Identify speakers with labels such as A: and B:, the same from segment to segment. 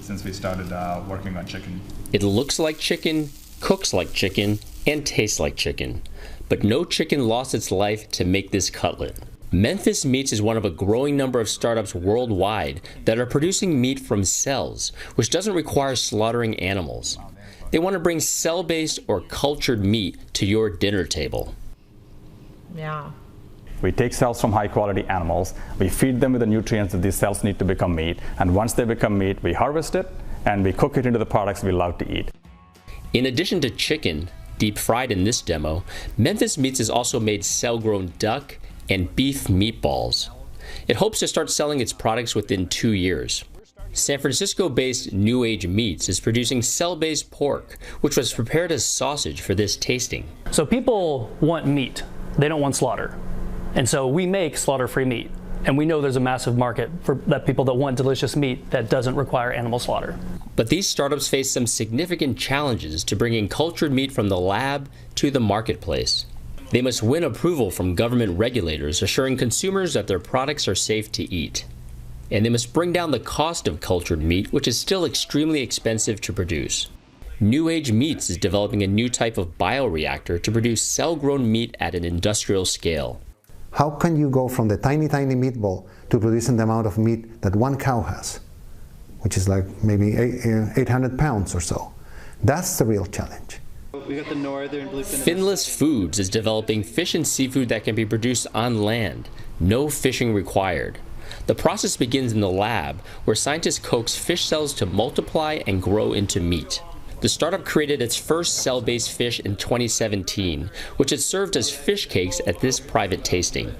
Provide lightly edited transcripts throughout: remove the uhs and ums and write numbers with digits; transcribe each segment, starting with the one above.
A: since we started working on chicken.
B: It looks like chicken, cooks like chicken, and tastes like chicken. But no chicken lost its life to make this cutlet. Memphis Meats is one of a growing number of startups worldwide that are producing meat from cells, which doesn't require slaughtering animals. They want to bring cell-based or cultured meat to your dinner table.
C: Yeah.
D: We take cells from high-quality animals, we feed them with the nutrients that these cells need to become meat, and once they become meat, we harvest it, and we cook it into the products we love to eat.
B: In addition to chicken, deep fried in this demo, Memphis Meats has also made cell-grown duck and beef meatballs. It hopes to start selling its products within 2 years. San Francisco-based New Age Meats is producing cell-based pork, which was prepared as sausage for this tasting.
E: So people want meat, they don't want slaughter. And so we make slaughter-free meat. And we know there's a massive market for that people that want delicious meat that doesn't require animal slaughter.
B: But these startups face some significant challenges to bringing cultured meat from the lab to the marketplace. They must win approval from government regulators, assuring consumers that their products are safe to eat. And they must bring down the cost of cultured meat, which is still extremely expensive to produce. New Age Meats is developing a new type of bioreactor to produce cell-grown meat at an industrial scale.
F: How can you go from the tiny, tiny meatball to producing the amount of meat that one cow has, which is like maybe 800 pounds or so? That's the real challenge.
G: We got the northern bluefin.
B: Finless Foods is developing fish and seafood that can be produced on land, no fishing required. The process begins in the lab, where scientists coax fish cells to multiply and grow into meat. The startup created its first cell-based fish in 2017, which it served as fish cakes at this private tasting.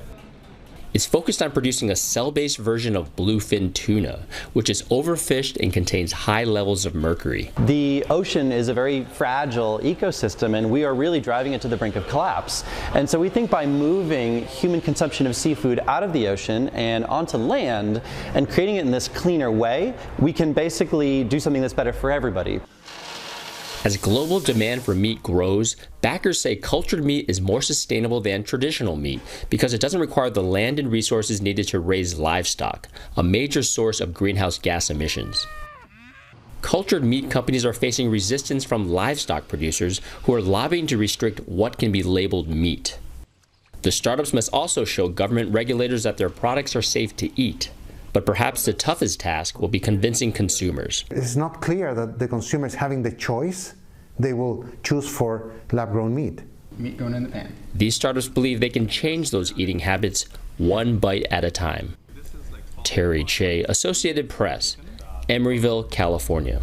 B: It's focused on producing a cell-based version of bluefin tuna, which is overfished and contains high levels of mercury.
G: The ocean is a very fragile ecosystem, and we are really driving it to the brink of collapse. And so we think by moving human consumption of seafood out of the ocean and onto land and creating it in this cleaner way, we can basically do something that's better for everybody.
B: As global demand for meat grows, backers say cultured meat is more sustainable than traditional meat because it doesn't require the land and resources needed to raise livestock, a major source of greenhouse gas emissions. Cultured meat companies are facing resistance from livestock producers who are lobbying to restrict what can be labeled meat. The startups must also show government regulators that their products are safe to eat. But perhaps the toughest task will be convincing consumers.
F: It's not clear that the consumers having the choice, they will choose for lab-grown meat.
A: Meat going in the pan.
B: These startups believe they can change those eating habits one bite at a time. Terry Che, Associated Press, Emeryville, California.